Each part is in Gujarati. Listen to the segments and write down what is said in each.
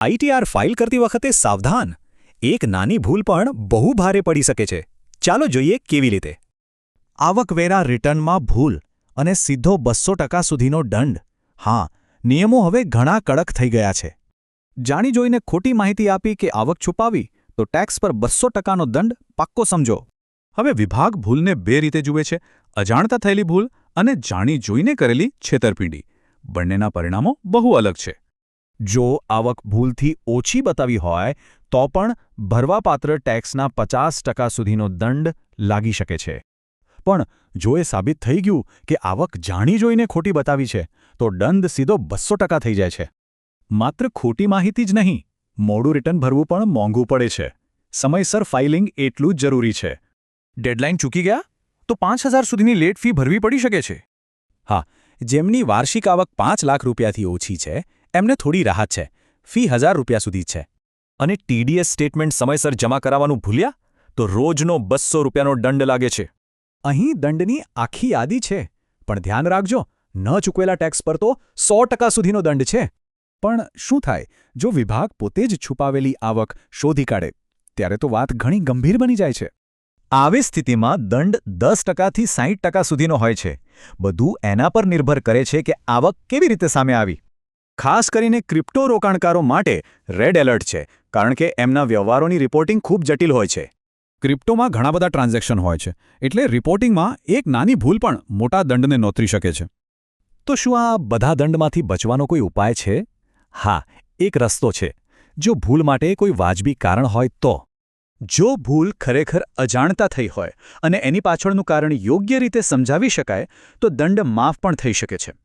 આઈટીઆર ફાઇલ કરતી વખતે સાવધાન. એક નાની ભૂલ પણ બહુ ભારે પડી શકે છે. ચાલો જોઈએ કેવી રીતે. આવકવેરા રિટર્નમાં ભૂલ અને સીધો 200% સુધીનો દંડ. હા, નિયમો હવે ઘણા કડક થઈ ગયા છે. જાણી જોઈને ખોટી માહિતી આપી કે આવક છુપાવી તો ટેક્સ પર 200%નો દંડ પાક્કો સમજો. હવે વિભાગ ભૂલને બે રીતે જુએ છે: અજાણતા થયેલી ભૂલ અને જાણી જોઈને કરેલી છેતરપિંડી. બંનેના પરિણામો બહુ અલગ છે. જો આવક ભૂલથી ઓછી બતાવી હોય તો પણ ભરવાપાત્ર ટેક્સના 50% સુધીનો દંડ લાગી શકે છે. પણ જો એ સાબિત થઈ ગયું કે આવક જાણી જોઈને ખોટી બતાવી છે તો દંડ સીધો 200% થઈ જાય છે. માત્ર ખોટી માહિતી જ નહીં, મોડું રિટર્ન ભરવું પણ મોંઘું પડે છે. સમયસર ફાઇલિંગ એટલું જ જરૂરી છે. ડેડલાઇન ચૂકી ગયા તો 5,000 સુધીની લેટ ફી ભરવી પડી શકે છે. હા, જેમની વાર્ષિક આવક 5 લાખ રૂપિયાથી ઓછી છે એમને થોડી રાહત છે. ફી 1,000 રૂપિયા સુધી છે. અને ટીડીએસ સ્ટેટમેન્ટ સમયસર જમા કરાવવાનું ભૂલ્યા તો રોજનો 200 રૂપિયાનો દંડ લાગે છે. અહીં દંડની આખી યાદી છે, પણ ધ્યાન રાખજો, ન ચૂકવેલા ટેક્સ પર તો 100% સુધીનો દંડ છે. પણ શું થાય જો વિભાગ પોતે જ છુપાવેલી આવક શોધી કાઢે? ત્યારે તો વાત ઘણી ગંભીર બની જાય છે. આવી સ્થિતિમાં દંડ 10%થી 60% સુધીનો હોય છે. બધું એના પર નિર્ભર કરે છે કે આવક કેવી રીતે સામે આવી. ખાસ કરીને ક્રિપ્ટો રોકાણકારો માટે રેડ એલર્ટ છે, કારણ કે એમના વ્યવહારોની રિપોર્ટિંગ ખૂબ જટિલ હોય છે. ક્રિપ્ટોમાં ઘણા બધા ટ્રાન્ઝેક્શન હોય છે, એટલે રિપોર્ટિંગમાં એક નાની ભૂલ પણ મોટા દંડને નોતરી શકે છે. તો શું આ બધા દંડમાંથી બચવાનો કોઈ ઉપાય છે? હા, એક રસ્તો છે. જો ભૂલ માટે કોઈ વાજબી કારણ હોય તો. જો ભૂલ ખરેખર અજાણતા થઈ હોય અને એની પાછળનું કારણ યોગ્ય રીતે સમજાવી શકાય તો દંડ માફ પણ થઈ શકે છે.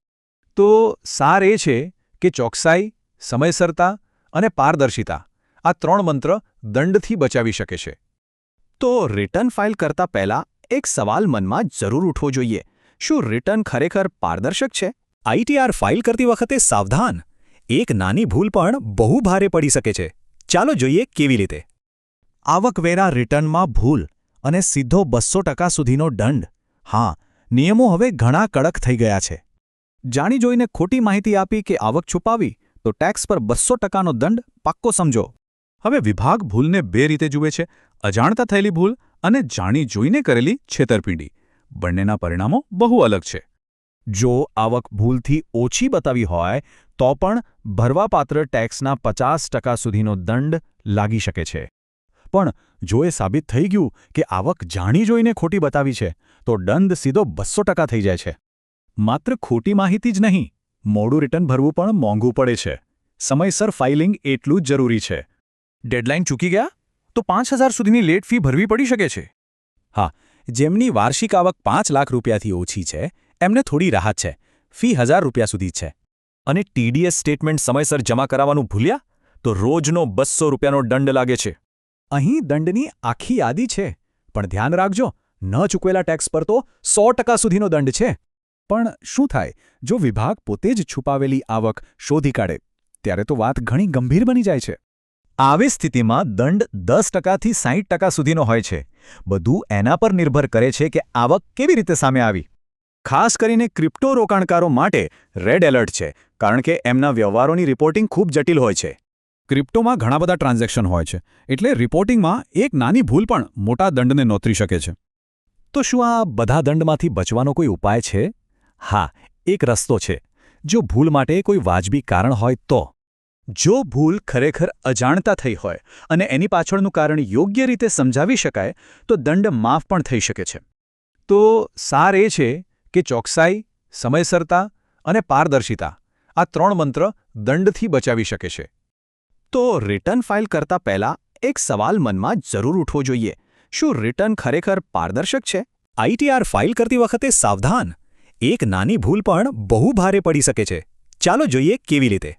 તો સાર એ છે કે ચોકસાઈ, સમયસરતા અને પારદર્શિતા, આ 3 મંત્ર દંડથી બચાવી શકે છે. તો રિટર્ન ફાઇલ કરતા પહેલા એક સવાલ મનમાં જરૂર ઉઠવો જોઈએ: શું રિટર્ન ખરેખર પારદર્શક છે? આઈટીઆર ફાઇલ કરતી વખતે સાવધાન. એક નાની ભૂલ પણ બહુ ભારે પડી શકે છે. ચાલો જોઈએ કેવી રીતે. આવકવેરા રિટર્નમાં ભૂલ અને સીધો 200% સુધીનો દંડ. હા, નિયમો હવે ઘણા કડક થઈ ગયા છે. જાણી જોઈને ખોટી માહિતી આપી કે આવક છુપાવી તો ટેક્સ પર 200%નો દંડ પાક્કો સમજો. હવે વિભાગ ભૂલને બે રીતે જુએ છે: અજાણતા થયેલી ભૂલ અને જાણી જોઈને કરેલી છેતરપિંડી. બંનેના પરિણામો બહુ અલગ છે. જો આવક ભૂલથી ઓછી બતાવી હોય તો પણ ભરવાપાત્ર ટેક્સના 50% સુધીનો દંડ લાગી શકે છે. પણ જો એ સાબિત થઈ ગયું કે આવક જાણી જોઈને ખોટી બતાવી છે તો દંડ સીધો 200% થઈ જાય છે. માત્ર ખોટી માહિતી જ નહીં, મોડું રિટર્ન ભરવું પણ મોંઘું પડે છે. સમયસર ફાઇલિંગ એટલું જ જરૂરી છે. ડેડલાઇન ચૂકી ગયા તો 5,000 સુધીની લેટ ફી ભરવી પડી શકે છે. હા, જેમની વાર્ષિક આવક 5 લાખ રૂપિયાથી ઓછી છે એમને થોડી રાહત છે. ફી 1,000 રૂપિયા સુધી છે. અને ટીડીએસ સ્ટેટમેન્ટ સમયસર જમા કરાવવાનું ભૂલ્યા તો રોજનો 200 રૂપિયાનો દંડ લાગે છે. અહીં દંડની આખી યાદી છે, પણ ધ્યાન રાખજો, ન ચૂકવેલા ટેક્સ પર તો 100% સુધીનો દંડ છે. પણ શું થાય જો વિભાગ પોતે જ છુપાવેલી આવક શોધી કાઢે? ત્યારે તો વાત ઘણી ગંભીર બની જાય છે. આવી સ્થિતિમાં દંડ 10%થી 60% સુધીનો હોય છે. બધું એના પર નિર્ભર કરે છે કે આવક કેવી રીતે સામે આવી. ખાસ કરીને ક્રિપ્ટો રોકાણકારો માટે રેડ એલર્ટ છે, કારણ કે એમના વ્યવહારોની રિપોર્ટિંગ ખૂબ જટિલ હોય છે. ક્રિપ્ટોમાં ઘણા બધા ટ્રાન્ઝેક્શન હોય છે, એટલે રિપોર્ટિંગમાં એક નાની ભૂલ પણ મોટા દંડને નોતરી શકે છે. તો શું આ બધા દંડમાંથી બચવાનો કોઈ ઉપાય છે? હા, એક રસ્તો છે. જો ભૂલ માટે કોઈ વાજબી કારણ હોય તો. જો ભૂલ ખરેખર અજાણતા થઈ હોય અને એની પાછળનું કારણ યોગ્ય રીતે સમજાવી શકાય તો દંડ માફ પણ થઈ શકે છે. તો સાર એ છે કે ચોકસાઈ, સમયસરતા અને પારદર્શિતા, આ 3 મંત્ર દંડથી બચાવી શકે છે. તો રિટર્ન ફાઇલ કરતા પહેલા એક સવાલ મનમાં જરૂર ઉઠવો જોઈએ: શું રિટર્ન ખરેખર પારદર્શક છે? આઈટીઆર ફાઇલ કરતી વખતે સાવધાન. એક નાની ભૂલ પણ બહુ ભારે પડી શકે છે. ચાલો જોઈએ કેવી રીતે.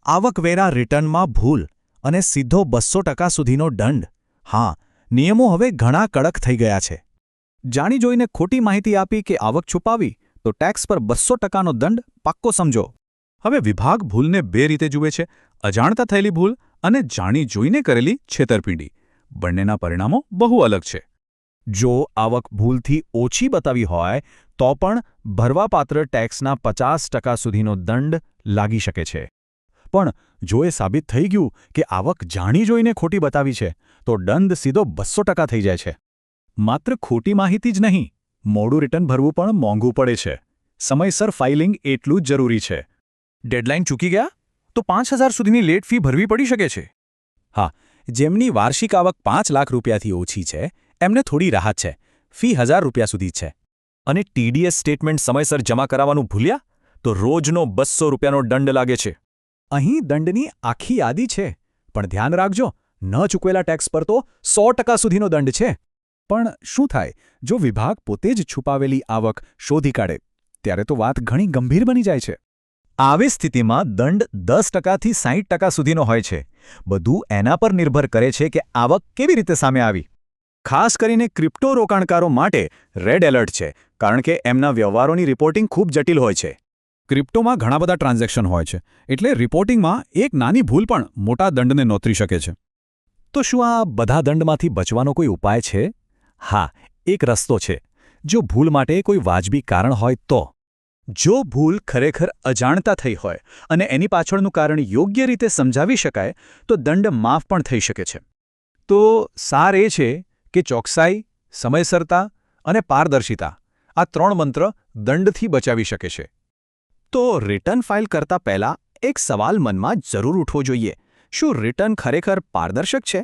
આવકવેરા રિટર્નમાં ભૂલ અને સીધો 200% સુધીનો દંડ. હા, નિયમો હવે ઘણા કડક થઈ ગયા છે. જાણી જોઈને ખોટી માહિતી આપી કે આવક છુપાવી તો ટેક્સ પર 200%નો દંડ પાક્કો સમજો. હવે વિભાગ ભૂલને બે રીતે જુએ છે: અજાણતા થયેલી ભૂલ અને જાણી જોઈને કરેલી છેતરપિંડી. બંનેના પરિણામો બહુ અલગ છે. જો આવક ભૂલથી ઓછી બતાવી હોય તો પણ ભરવાપાત્ર ટેક્સના 50% સુધીનો દંડ લાગી શકે છે. પણ જો એ સાબિત થઈ ગયું કે આવક જાણી જોઈને ખોટી બતાવી છે તો દંડ સીધો 200% થઈ જાય છે. માત્ર ખોટી માહિતી જ નહીં, મોડું રિટર્ન ભરવું પણ મોંઘું પડે છે. સમયસર ફાઇલિંગ એટલું જ જરૂરી છે. ડેડલાઇન ચૂકી ગયા તો 5,000 સુધીની લેટ ફી ભરવી પડી શકે છે. હા, જેમની વાર્ષિક આવક 5 લાખ રૂપિયાથી ઓછી છે એમને થોડી રાહત છે. ફી 1,000 રૂપિયા સુધી જ છે. અને ટીડીએસ સ્ટેટમેન્ટ સમયસર જમા કરાવવાનું ભૂલ્યા તો રોજનો 200 રૂપિયાનો દંડ લાગે છે. અહીં દંડની આખી યાદી છે, પણ ધ્યાન રાખજો, ન ચૂકવેલા ટેક્સ પર તો 100% સુધીનો દંડ છે. પણ શું થાય જો વિભાગ પોતે જ છુપાવેલી આવક શોધી કાઢે? ત્યારે તો વાત ઘણી ગંભીર બની જાય છે. આવી સ્થિતિમાં દંડ 10%થી 60% સુધીનો હોય છે. બધું એના પર નિર્ભર કરે છે કે આવક કેવી રીતે સામે આવી. ખાસ કરીને ક્રિપ્ટો રોકાણકારો માટે રેડ એલર્ટ છે, કારણ કે એમના વ્યવહારોની રિપોર્ટિંગ ખૂબ જટિલ હોય છે. ક્રિપ્ટોમાં ઘણા બધા ટ્રાન્ઝેક્શન હોય છે, એટલે રિપોર્ટિંગમાં એક નાની ભૂલ પણ મોટા દંડને નોતરી શકે છે. તો શું આ બધા દંડમાંથી બચવાનો કોઈ ઉપાય છે? હા, એક રસ્તો છે. જો ભૂલ માટે કોઈ વાજબી કારણ હોય તો. જો ભૂલ ખરેખર અજાણતા થઈ હોય અને એની પાછળનું કારણ યોગ્ય રીતે સમજાવી શકાય તો દંડ માફ પણ થઈ શકે છે. તો સાર એ છે કે ચોકસાઈ, સમયસરતા અને પારદર્શિતા આ 3 મંત્ર દંડથી બચાવી શકે છે. તો રિટર્ન ફાઇલ કરતા પહેલા એક સવાલ મનમાં જરૂર ઉઠવો જોઈએ. શું રિટર્ન ખરેખર પારદર્શક છે